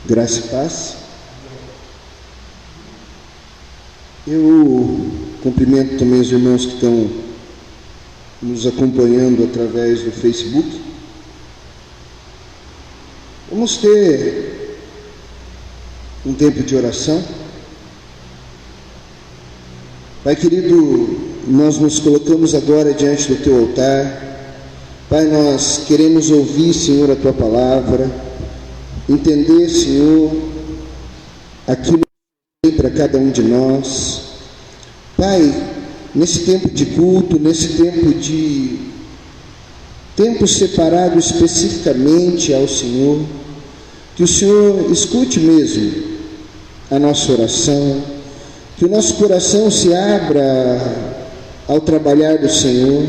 Graça e paz. Eu cumprimento também os irmãos que estão nos acompanhando através do Facebook. Vamos ter um tempo de oração. Pai querido, nós nos colocamos agora diante do Teu altar. Pai, nós queremos ouvir, Senhor, a Tua palavra, entender, Senhor, aquilo que tem para cada um de nós. Pai, nesse tempo de culto, nesse tempo separado especificamente ao Senhor, que o Senhor escute mesmo a nossa oração, que o nosso coração se abra ao trabalhar do Senhor.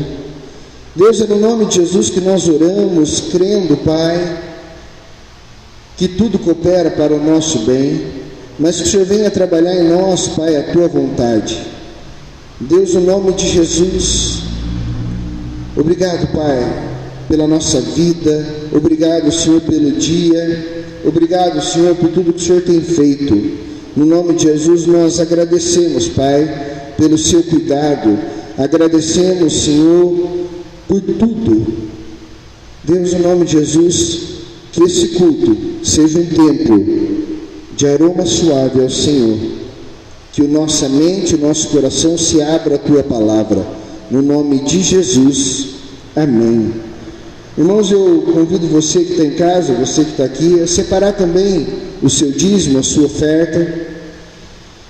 Deus, é no nome de Jesus que nós oramos, crendo, Pai, que tudo coopera para o nosso bem, mas que o Senhor venha trabalhar em nós, Pai, a Tua vontade. Deus, no nome de Jesus, obrigado, Pai, pela nossa vida, obrigado, Senhor, pelo dia, obrigado, Senhor, por tudo que o Senhor tem feito. No nome de Jesus nós agradecemos, Pai, pelo Seu cuidado, agradecemos, Senhor, por tudo. Deus, no nome de Jesus, que esse culto seja um tempo de aroma suave ao Senhor, que nossa mente, o nosso coração se abra à Tua palavra, no nome de Jesus, amém. Irmãos, eu convido você que está em casa, você que está aqui, a separar também o seu dízimo, a sua oferta,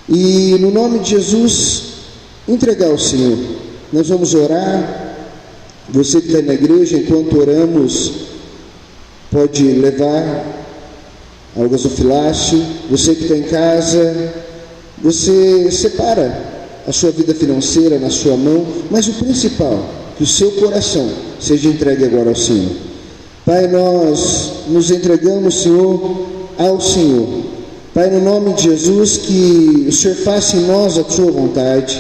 e no nome de Jesus, entregar ao Senhor. Nós vamos orar. Você que está na igreja, enquanto oramos, pode levar ao gasofilácio. Você que está em casa, você separa a sua vida financeira na sua mão, mas o principal, que o seu coração seja entregue agora ao Senhor. Pai, nós nos entregamos, Senhor, ao Senhor. Pai, no nome de Jesus, que o Senhor faça em nós a Sua vontade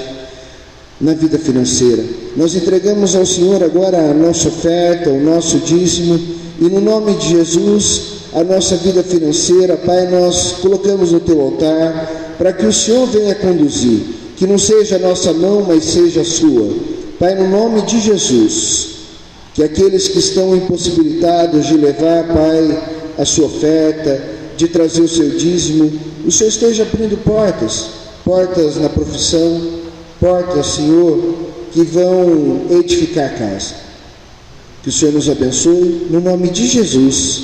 na vida financeira. Nós entregamos ao Senhor agora a nossa oferta, o nosso dízimo, e no nome de Jesus, a nossa vida financeira, Pai, nós colocamos no Teu altar, para que o Senhor venha conduzir, que não seja a nossa mão, mas seja a Sua. Pai, no nome de Jesus, que aqueles que estão impossibilitados de levar, Pai, a sua oferta, de trazer o seu dízimo, o Senhor esteja abrindo portas na profissão, portas, Senhor, que vão edificar a casa. Que o Senhor nos abençoe, no nome de Jesus,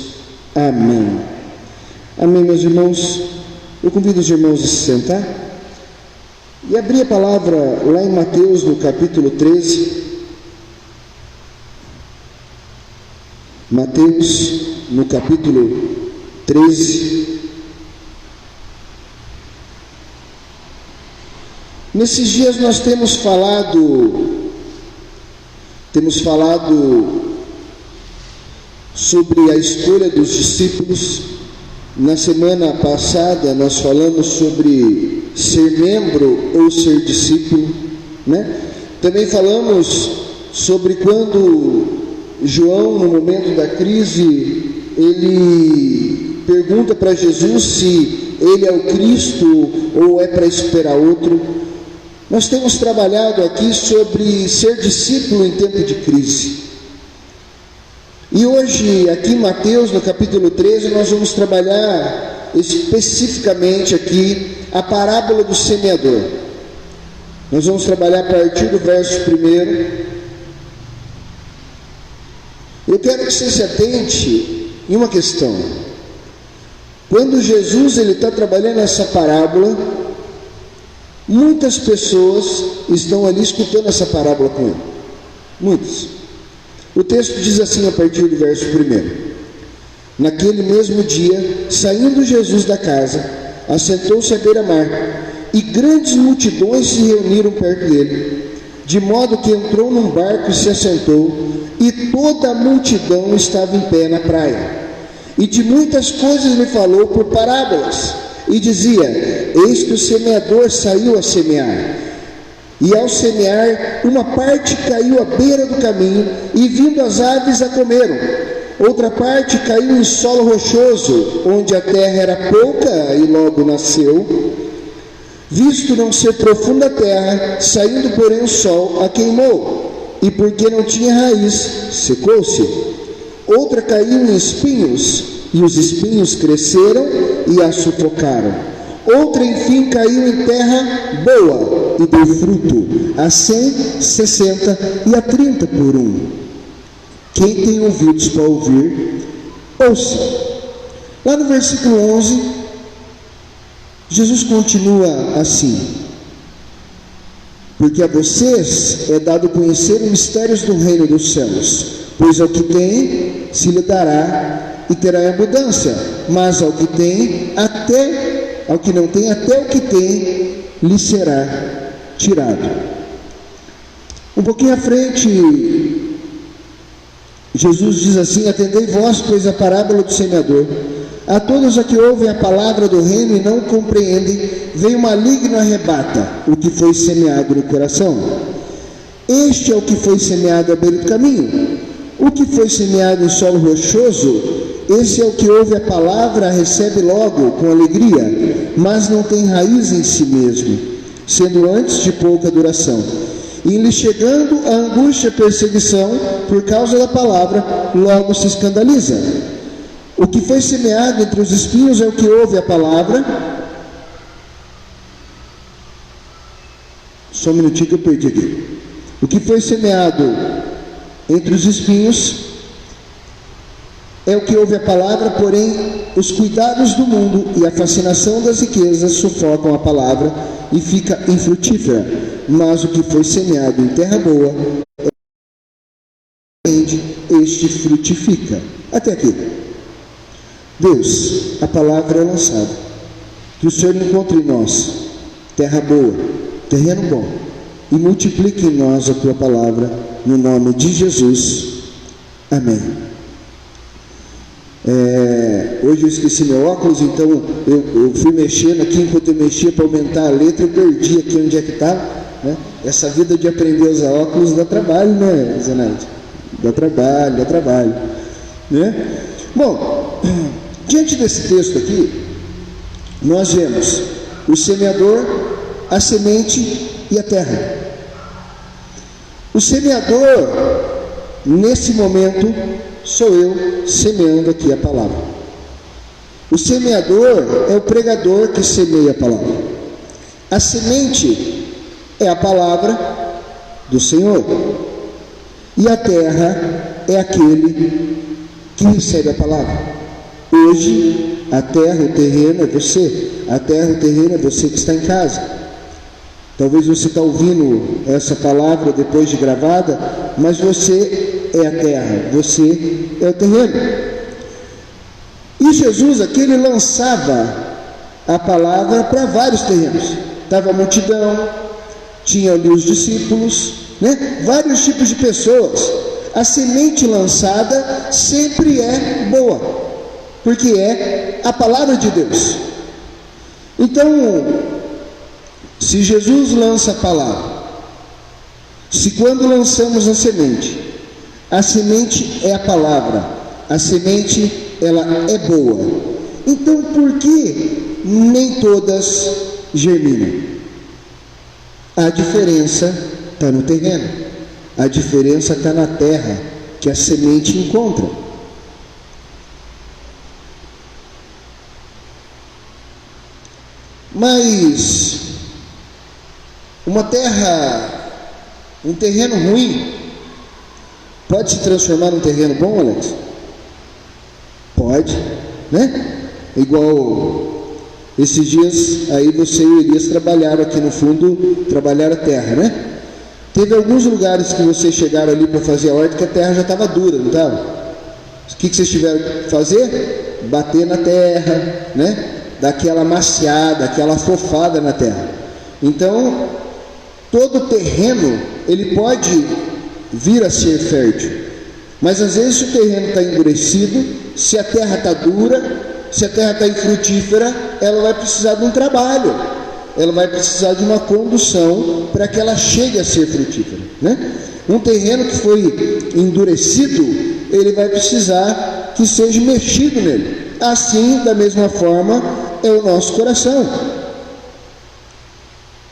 amém. Amém, meus irmãos. Eu convido os irmãos a se sentar e abrir a palavra lá em Mateus, no capítulo 13. Mateus, no capítulo 13. Nesses dias nós temos falado sobre a escolha dos discípulos. Na semana passada nós falamos sobre ser membro ou ser discípulo, né? Também falamos sobre quando João, no momento da crise, ele pergunta para Jesus se ele é o Cristo ou é para esperar outro. Nós temos trabalhado aqui sobre ser discípulo em tempo de crise. E hoje, aqui em Mateus, no capítulo 13, nós vamos trabalhar especificamente aqui a parábola do semeador. Nós vamos trabalhar a partir do verso 1. Eu quero que você se atente em uma questão. Quando Jesus está trabalhando essa parábola, muitas pessoas estão ali escutando essa parábola com ele. Muitas. O texto diz assim a partir do verso 1. Naquele mesmo dia, saindo Jesus da casa, assentou-se à beira-mar, e grandes multidões se reuniram perto dele, de modo que entrou num barco e se assentou, e toda a multidão estava em pé na praia. E de muitas coisas lhe falou por parábolas, e dizia: eis que o semeador saiu a semear. E ao semear, uma parte caiu à beira do caminho, e vindo as aves a comeram. Outra parte caiu em solo rochoso, onde a terra era pouca e logo nasceu. Visto não ser profunda a terra, saindo porém o sol, a queimou, e porque não tinha raiz, secou-se. Outra caiu em espinhos, e os espinhos cresceram e a sufocaram. Outra, enfim, caiu em terra boa, e deu fruto, a 100, 60 e a 30 por um. Quem tem ouvidos para ouvir, ouça. Lá no versículo 11, Jesus continua assim: porque a vocês é dado conhecer os mistérios do reino dos céus, pois ao que tem se lhe dará e terá em abundância, mas ao que não tem, até o que tem lhe será tirado. Um pouquinho à frente, Jesus diz assim: atendei vós, pois, a parábola do semeador. A todos a que ouvem a palavra do reino e não compreendem, vem o maligno e arrebata o que foi semeado no coração. Este é o que foi semeado à beira do caminho. O que foi semeado em solo rochoso, esse é o que ouve a palavra, recebe logo com alegria, mas não tem raiz em si mesmo, sendo antes de pouca duração. E lhe chegando a angústia e perseguição por causa da palavra, logo se escandaliza. O que foi semeado entre os espinhos é o que ouve a palavra. Só um minutinho que eu perdi aqui. O que foi semeado entre os espinhos é o que ouve a palavra, porém os cuidados do mundo e a fascinação das riquezas sufocam a palavra e fica infrutífera. Mas o que foi semeado em terra boa, este frutifica. Até aqui. Deus, a palavra é lançada. Que o Senhor encontre em nós terra boa, terreno bom, e multiplique em nós a tua palavra, no nome de Jesus. Amém. Hoje eu esqueci meu óculos, então eu fui mexendo aqui. Enquanto eu mexia para aumentar a letra, eu perdi aqui onde é que estava, né? Essa vida de aprender a usar óculos dá trabalho, né, Zenaide? Dá trabalho, né? Bom, diante desse texto aqui, nós vemos o semeador, a semente e a terra. O semeador, nesse momento, sou eu semeando aqui a palavra. O semeador é o pregador que semeia a palavra. A semente é a palavra do Senhor. E a terra é aquele que recebe a palavra. Hoje, a terra, o terreno é você. A terra, o terreno é você que está em casa. Talvez você está ouvindo essa palavra depois de gravada, mas você é a terra, você é o terreno. E Jesus aqui, ele lançava a palavra para vários terrenos. Estava a multidão, tinha ali os discípulos, né? Vários tipos de pessoas. A semente lançada sempre é boa, porque é a palavra de Deus. Então, se Jesus lança a palavra, se quando lançamos a semente é a palavra, a semente ela é boa, então por que nem todas germinam? A diferença está no terreno. A diferença está na terra que a semente encontra. Mas uma terra, um terreno ruim, pode se transformar num terreno bom, Alex? Pode, né? Igual esses dias aí você e o Elias trabalharam aqui no fundo, trabalharam a terra, né? Teve alguns lugares que vocês chegaram ali para fazer a horta que a terra já estava dura, não estava? O que vocês tiveram que fazer? Bater na terra, né? Dar aquela maciada, aquela afofada na terra. Então, todo terreno, ele pode vir a ser fértil. Mas às vezes, se o terreno está endurecido, se a terra está dura, se a terra está infrutífera, ela vai precisar de um trabalho. Ela vai precisar de uma condução para que ela chegue a ser frutífera, né? Um terreno que foi endurecido, ele vai precisar que seja mexido nele. Assim, da mesma forma, é o nosso coração,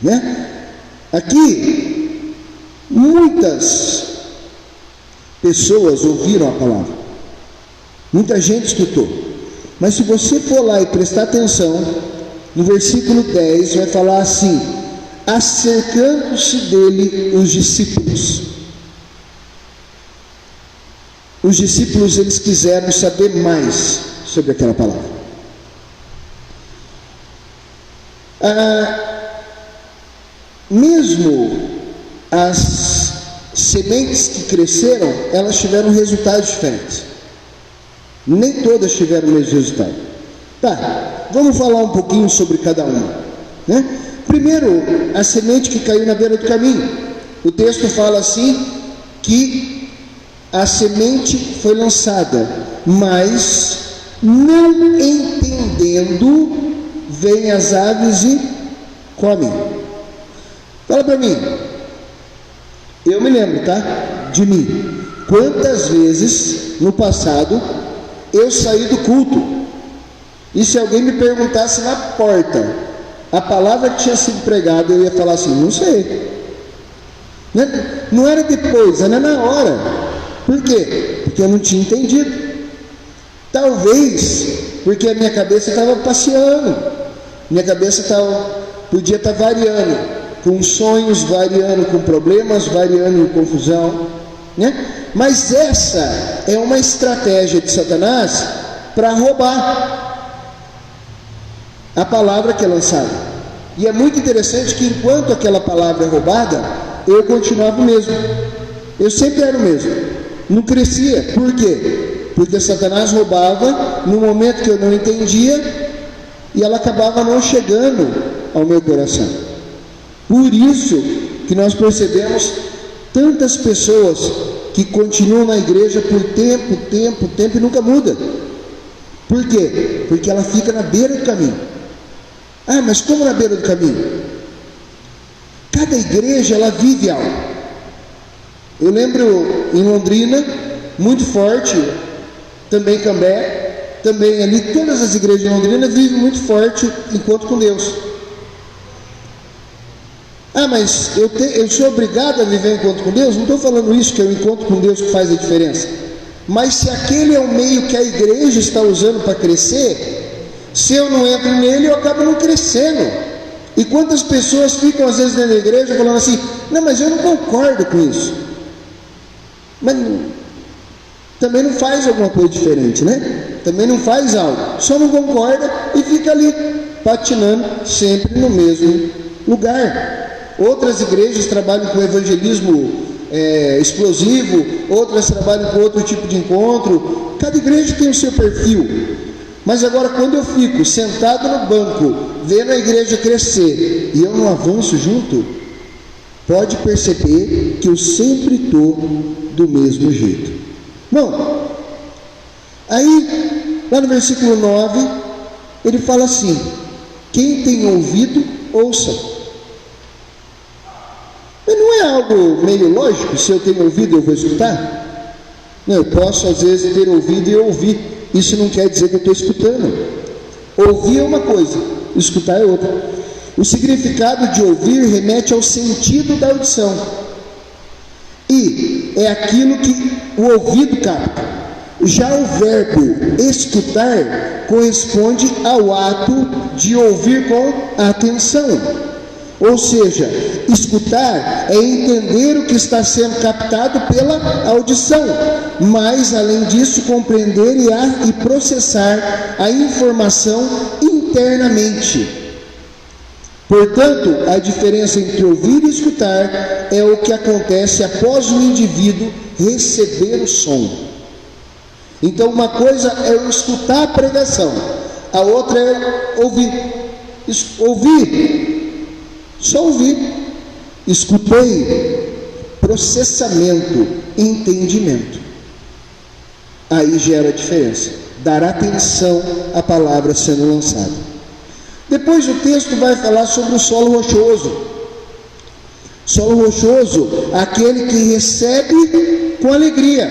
né? Aqui, muitas pessoas ouviram a palavra, muita gente escutou, mas se você for lá e prestar atenção, no versículo 10 vai falar assim: acercando-se dele os discípulos. Os discípulos, eles quiseram saber mais sobre aquela palavra. Mesmo as sementes que cresceram, elas tiveram resultados diferentes. Nem todas tiveram o mesmo resultado. Tá, vamos falar um pouquinho sobre cada uma, né? Primeiro, a semente que caiu na beira do caminho. O texto fala assim, que a semente foi lançada, mas não entendendo, vêm as aves e comem. Fala para mim, eu me lembro, tá? De mim, quantas vezes no passado eu saí do culto, e se alguém me perguntasse na porta a palavra que tinha sido pregada, eu ia falar assim: não sei. Não era depois, era na hora. Por quê? Porque eu não tinha entendido. Talvez porque a minha cabeça estava passeando, minha cabeça podia estar variando, com sonhos variando, com problemas variando em confusão, né? Mas essa é uma estratégia de Satanás para roubar a palavra que é lançada. E é muito interessante que enquanto aquela palavra é roubada, eu continuava o mesmo, eu sempre era o mesmo, não crescia. Por quê? Porque Satanás roubava no momento que eu não entendia, e ela acabava não chegando ao meu coração. Por isso que nós percebemos tantas pessoas que continuam na igreja por tempo e nunca muda. Por quê? Porque ela fica na beira do caminho. Ah, mas como na beira do caminho? Cada igreja, ela vive algo. Eu lembro em Londrina, muito forte, também Cambé, também ali, todas as igrejas de Londrina vivem muito forte encontro com Deus. Ah, mas eu sou obrigado a viver encontro com Deus? Não estou falando isso, que é o encontro com Deus que faz a diferença. Mas se aquele é o meio que a igreja está usando para crescer, se eu não entro nele, eu acabo não crescendo. E quantas pessoas ficam às vezes dentro da igreja falando assim: não, mas eu não concordo com isso. Mas também não faz alguma coisa diferente, né? Também não faz algo, só não concorda e fica ali patinando sempre no mesmo lugar. Outras igrejas trabalham com evangelismo explosivo, outras trabalham com outro tipo de encontro. Cada igreja tem o seu perfil. Mas agora, quando eu fico sentado no banco, vendo a igreja crescer, e eu não avanço junto, pode perceber que eu sempre estou do mesmo jeito. Bom, aí, lá no versículo 9, ele fala assim: quem tem ouvido, ouça. Mas não é algo meio lógico? Se eu tenho ouvido, eu vou escutar? Não, eu posso às vezes ter ouvido e ouvir. Isso não quer dizer que eu estou escutando. Ouvir é uma coisa, escutar é outra. O significado de ouvir remete ao sentido da audição, e é aquilo que o ouvido capta. Já o verbo escutar corresponde ao ato de ouvir com atenção. Ou seja, escutar é entender o que está sendo captado pela audição, mas além disso compreender e processar a informação internamente. Portanto, a diferença entre ouvir e escutar é o que acontece após o indivíduo receber o som. Então, uma coisa é eu escutar a pregação, a outra é ouvir. Ouvir, só ouvir. Escutei, processamento, entendimento. Aí gera a diferença. Dar atenção à palavra sendo lançada. Depois o texto vai falar sobre o solo rochoso. Solo rochoso, aquele que recebe com alegria,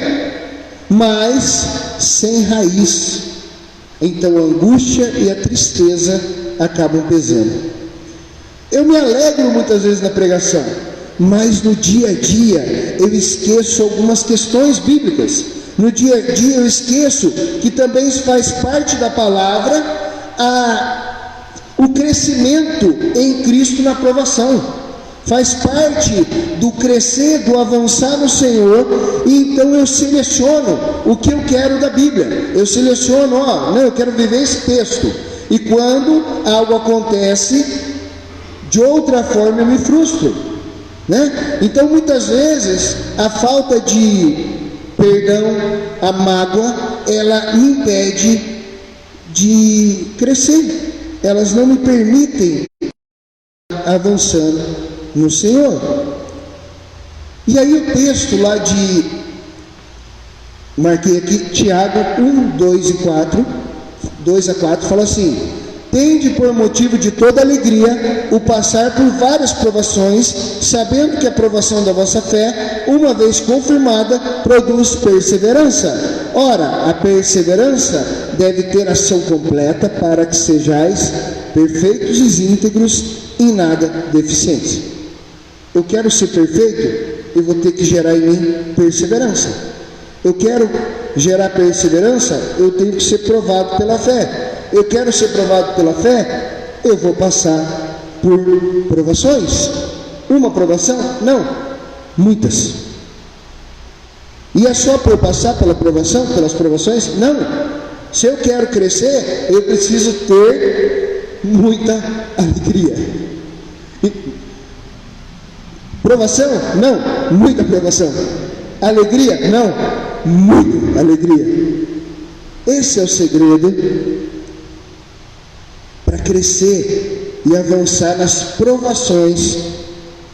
mas sem raiz. Então a angústia e a tristeza acabam pesando. Eu me alegro muitas vezes na pregação, mas no dia a dia eu esqueço algumas questões bíblicas. No dia a dia eu esqueço que também faz parte da palavra o crescimento em Cristo na provação. Faz parte do crescer, do avançar no Senhor. E então eu seleciono o que eu quero da Bíblia. Eu seleciono, eu quero viver esse texto. E quando algo acontece de outra forma, eu me frustro, né? Então muitas vezes a falta de perdão, a mágoa, ela me impede de crescer. Elas não me permitem avançando no Senhor. E aí o texto lá de, marquei aqui, Tiago 1, 2 a 4, fala assim: tende por motivo de toda alegria o passar por várias provações, sabendo que a provação da vossa fé, uma vez confirmada, produz perseverança. Ora, a perseverança deve ter ação completa, para que sejais perfeitos e íntegros, em nada deficientes. Eu quero ser perfeito, eu vou ter que gerar em mim perseverança. Eu quero gerar perseverança, eu tenho que ser provado pela fé. Eu quero ser provado pela fé, eu vou passar por provações. Uma provação? Não, muitas. E é só por passar pela provação, pelas provações? Não. Se eu quero crescer, eu preciso ter muita alegria. Provação? Não, muita provação. Alegria? Não, muita alegria. Esse é o segredo para crescer e avançar nas provações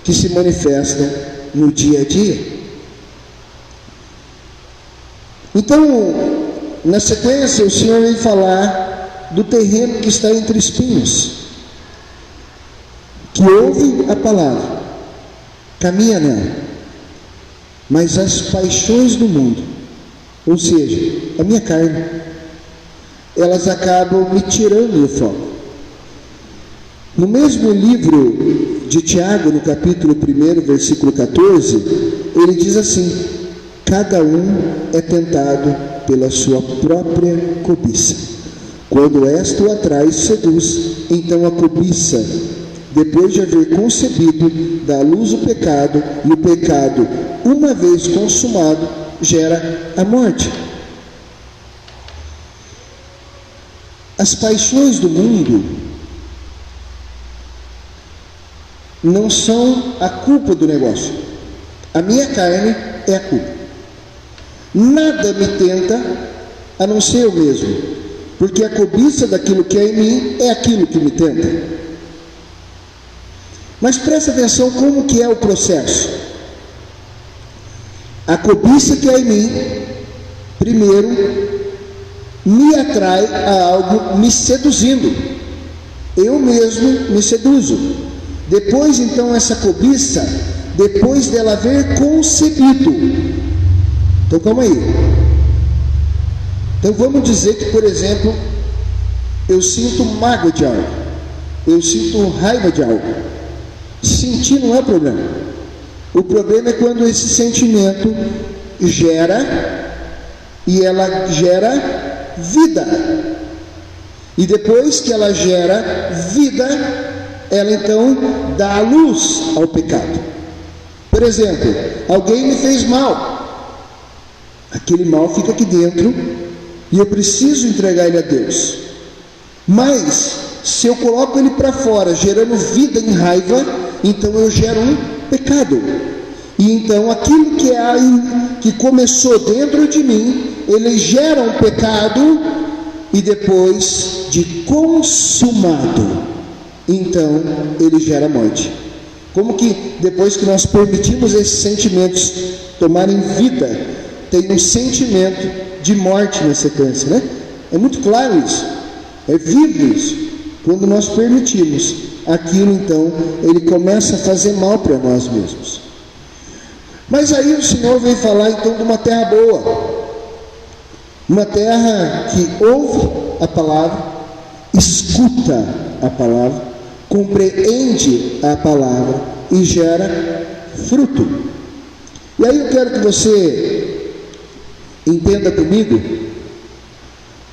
que se manifestam no dia a dia. Então, na sequência, o Senhor vem falar do terreno que está entre espinhos, que ouve a palavra, caminha nela, mas as paixões do mundo, ou seja, a minha carne, elas acabam me tirando do foco. No mesmo livro de Tiago, no capítulo 1, versículo 14, ele diz assim: cada um é tentado pela sua própria cobiça. Quando esta o atrai e seduz, então a cobiça, depois de haver concebido, dá à luz o pecado, e o pecado, uma vez consumado, gera a morte. As paixões do mundo não são a culpa do negócio. A minha carne é a culpa. Nada me tenta a não ser eu mesmo, porque a cobiça daquilo que é em mim é aquilo que me tenta. Mas presta atenção como que é o processo. A cobiça que é em mim, primeiro, me atrai a algo me seduzindo. Eu mesmo me seduzo. Depois, então, essa cobiça, depois dela haver concebido. Então, calma aí. Então, vamos dizer que, por exemplo, eu sinto mágoa de algo. Eu sinto raiva de algo. Sentir não é o problema. O problema é quando esse sentimento gera, e ela gera vida. E depois que ela gera vida, ela então dá a luz ao pecado. Por exemplo, alguém me fez mal, aquele mal fica aqui dentro e eu preciso entregar ele a Deus. Mas se eu coloco ele para fora, gerando vida em raiva, então eu gero um pecado. E então aquilo que começou dentro de mim, ele gera um pecado, e depois de consumado, então ele gera morte. Como que depois que nós permitimos esses sentimentos tomarem vida, tem um sentimento de morte na sequência, né? É muito claro isso, é vivo isso. Quando nós permitimos aquilo, então ele começa a fazer mal para nós mesmos. Mas aí o Senhor vem falar então de uma terra boa. Uma terra que ouve a palavra, escuta a palavra, compreende a palavra e gera fruto. E aí eu quero que você entenda comigo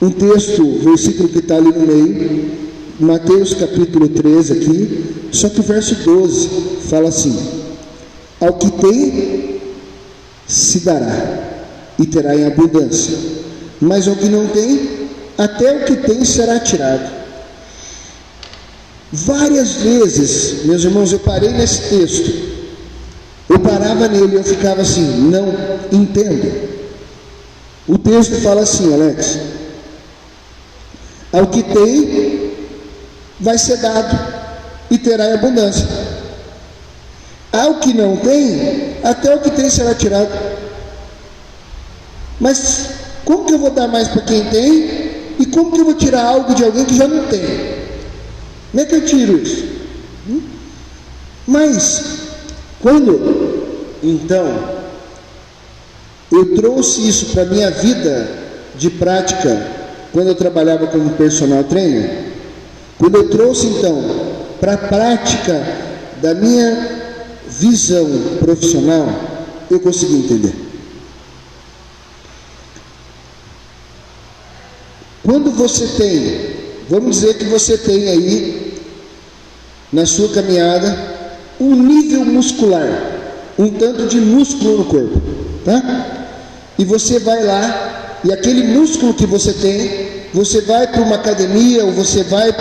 um texto, versículo que está ali no meio, Mateus capítulo 13 aqui, só que o verso 12 fala assim: ao que tem se dará e terá em abundância, mas ao que não tem, até o que tem será tirado. Várias vezes, meus irmãos, eu parei nesse texto, eu parava nele e eu ficava assim, não entendo. O texto fala assim, Alex: ao que tem vai ser dado e terá em abundância, ao que não tem, até o que tem será tirado. Mas como que eu vou dar mais para quem tem? E como que eu vou tirar algo de alguém que já não tem? Como é que eu tiro isso? Mas quando então eu trouxe isso para a minha vida de prática, quando eu trabalhava como personal trainer, quando eu trouxe então para a prática da minha visão profissional, eu consegui entender. Quando você tem, vamos dizer que você tem aí na sua caminhada um nível muscular, um tanto de músculo no corpo, tá? E você vai lá, e aquele músculo que você tem, você vai para uma academia, ou você vai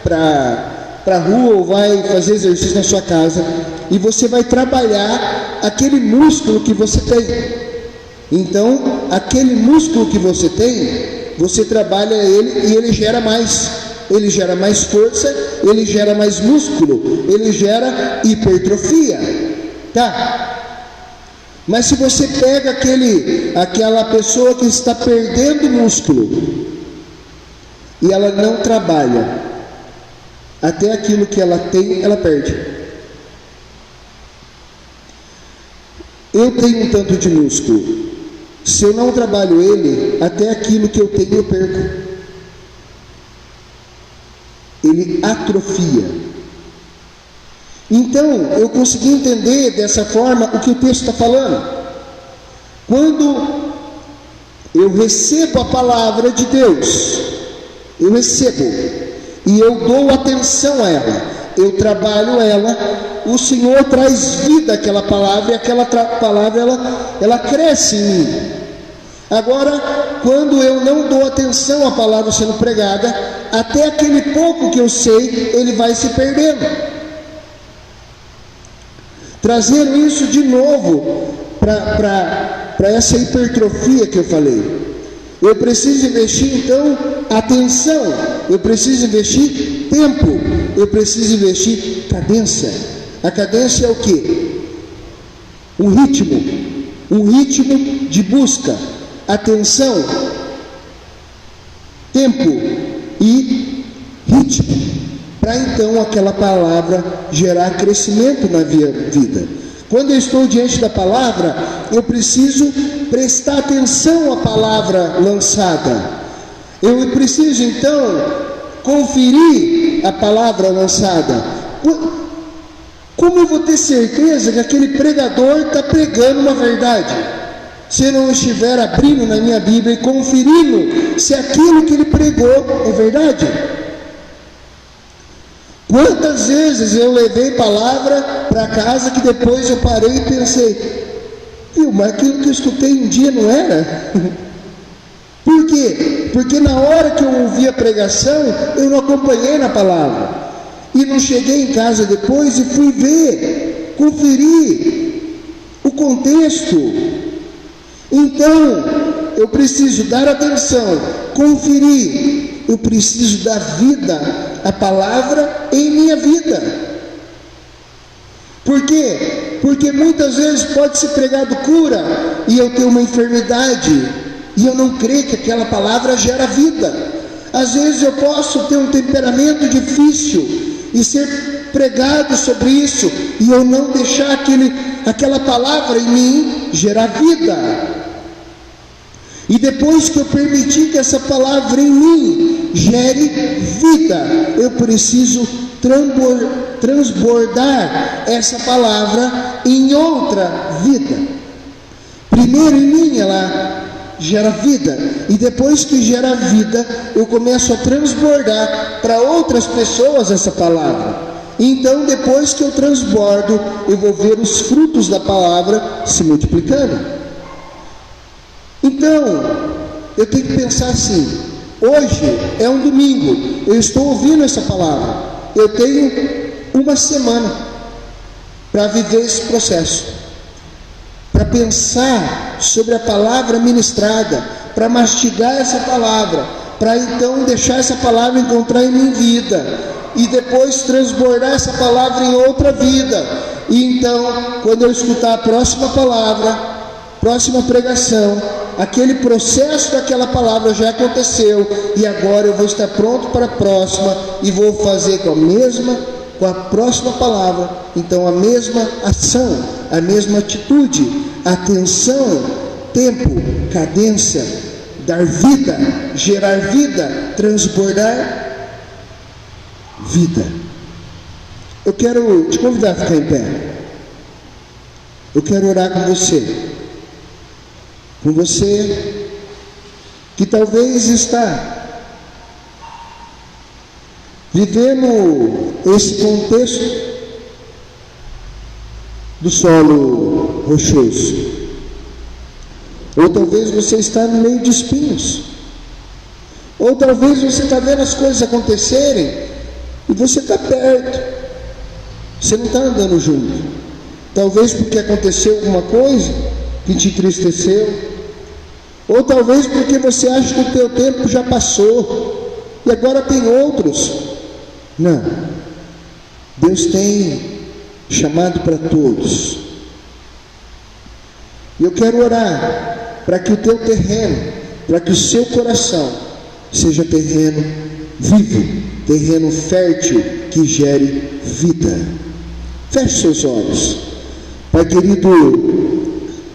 para a rua, ou vai fazer exercício na sua casa, e você vai trabalhar aquele músculo que você tem. Então, aquele músculo que você tem, você trabalha ele e ele gera mais força, ele gera mais músculo, ele gera hipertrofia, tá? Mas se você pega aquela pessoa que está perdendo músculo e ela não trabalha, até aquilo que ela tem, ela perde. Eu tenho um tanto de músculo, se eu não trabalho ele, até aquilo que eu tenho eu perco. Ele atrofia. Então, eu consegui entender dessa forma o que o texto está falando. Quando eu recebo a palavra de Deus, eu recebo, e eu dou atenção a ela, eu trabalho ela, o Senhor traz vida àquela palavra, e aquela palavra ela cresce em mim. Agora, quando eu não dou atenção à palavra sendo pregada, até aquele pouco que eu sei, ele vai se perdendo. Trazendo isso de novo para essa hipertrofia que eu falei. Eu preciso investir então atenção, eu preciso investir tempo, eu preciso investir cadência. A cadência é o quê? Um ritmo de busca, atenção, tempo e ritmo, para então aquela palavra gerar crescimento na minha vida. Quando eu estou diante da palavra, eu preciso prestar atenção à palavra lançada. Eu preciso então conferir a palavra lançada. Como eu vou ter certeza que aquele pregador está pregando uma verdade, se eu não estiver abrindo na minha Bíblia e conferindo se aquilo que ele pregou é verdade? Quantas vezes eu levei palavra para casa que depois eu parei e pensei, mas aquilo que eu escutei um dia não era? Por quê? Porque na hora que eu ouvi a pregação, eu não acompanhei na palavra. E não cheguei em casa depois e fui ver, conferir o contexto. Então, eu preciso dar atenção, conferir, eu preciso dar vida à palavra em minha vida. Por quê? Porque muitas vezes pode ser pregado cura e eu tenho uma enfermidade e eu não creio que aquela palavra gera vida. Às vezes eu posso ter um temperamento difícil e ser pregado sobre isso e eu não deixar aquela palavra em mim gerar vida. E depois que eu permitir que essa palavra em mim gere vida, eu preciso transbordar essa palavra em outra vida. Primeiro em mim ela gera vida, e depois que gera vida, eu começo a transbordar para outras pessoas essa palavra. Então, depois que eu transbordo, eu vou ver os frutos da palavra se multiplicando. Então, eu tenho que pensar assim: hoje é um domingo, eu estou ouvindo essa palavra, eu tenho uma semana para viver esse processo, para pensar sobre a palavra ministrada, para mastigar essa palavra, para então deixar essa palavra encontrar em mim vida, e depois transbordar essa palavra em outra vida. E então, quando eu escutar a próxima palavra, próxima pregação, aquele processo daquela palavra já aconteceu, e agora eu vou estar pronto para a próxima, e vou fazer com a próxima palavra, então a mesma ação, a mesma atitude, atenção, tempo, cadência, dar vida, gerar vida, transbordar vida. Eu quero te convidar a ficar em pé. Eu quero orar com você que talvez está vivendo esse contexto do solo rochoso, ou talvez você está no meio de espinhos, ou talvez você está vendo as coisas acontecerem e você está perto, você não está andando junto, talvez porque aconteceu alguma coisa que te entristeceu, ou talvez porque você acha que o teu tempo já passou e agora tem outros. Não, Deus tem chamado para todos, e eu quero orar para que o teu terreno, para que o seu coração seja terreno vivo, terreno fértil, que gere vida. Feche seus olhos. Pai querido,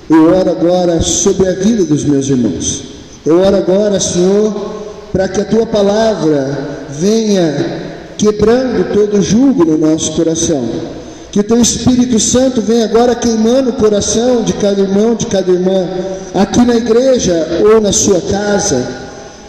eu oro agora sobre a vida dos meus irmãos. Eu oro agora, Senhor, para que a tua palavra venha quebrando todo jugo no nosso coração, que o teu Espírito Santo venha agora queimando o coração de cada irmão, de cada irmã, aqui na igreja ou na sua casa,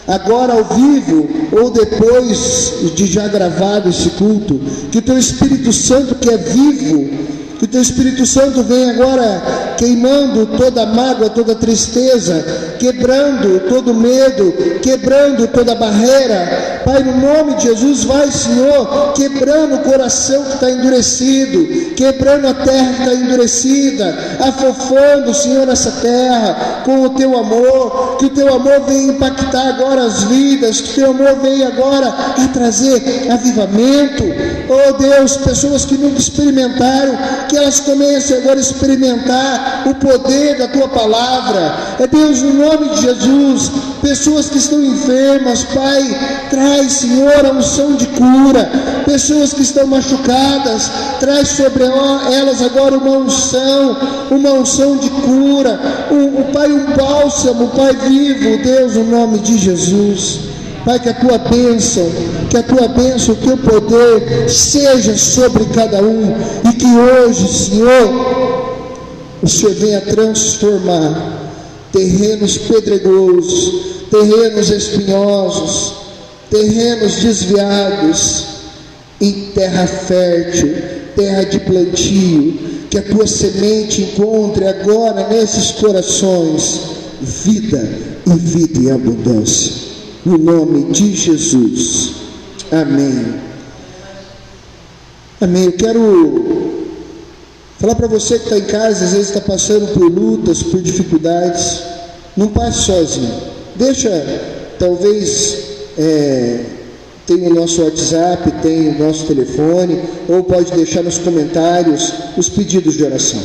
agora ao vivo ou depois de já gravado esse culto. Que o teu Espírito Santo, que é vivo, que o teu Espírito Santo venha agora queimando toda mágoa, toda tristeza, quebrando todo medo, quebrando toda barreira. Pai, no nome de Jesus, vai, Senhor, quebrando o coração que está endurecido, quebrando a terra que está endurecida, afofando, Senhor, essa terra com o teu amor. Que o teu amor venha impactar agora as vidas, que o teu amor venha agora a trazer avivamento. Oh Deus, pessoas que nunca experimentaram, que elas comecem agora a experimentar o poder da tua palavra. É Deus, no nome de Jesus, pessoas que estão enfermas, Pai, traz, Senhor, a unção de cura. Pessoas que estão machucadas, traz sobre elas agora uma unção de cura, Pai, um bálsamo, Pai vivo, Deus, no nome de Jesus. Pai, que a tua bênção, o teu poder seja sobre cada um, e que hoje, Senhor, o Senhor venha transformar terrenos pedregosos, terrenos espinhosos, terrenos desviados, em terra fértil, terra de plantio. Que a tua semente encontre agora nesses corações vida, e vida em abundância, no nome de Jesus, amém. Amém. Eu quero falar para você que está em casa, às vezes está passando por lutas, por dificuldades. Não passe sozinho, deixa, talvez tem o nosso WhatsApp, tem o nosso telefone, ou pode deixar nos comentários os pedidos de oração.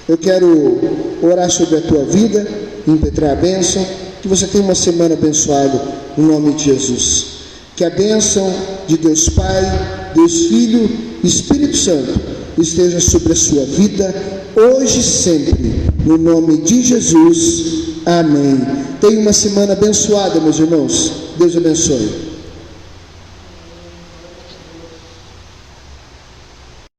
Eu quero orar sobre a tua vida, impetrar a bênção, que você tenha uma semana abençoada, no nome de Jesus. Que a bênção de Deus Pai, Deus Filho e Espírito Santo esteja sobre a sua vida, hoje e sempre, no nome de Jesus. Amém. Tenha uma semana abençoada, meus irmãos. Deus abençoe.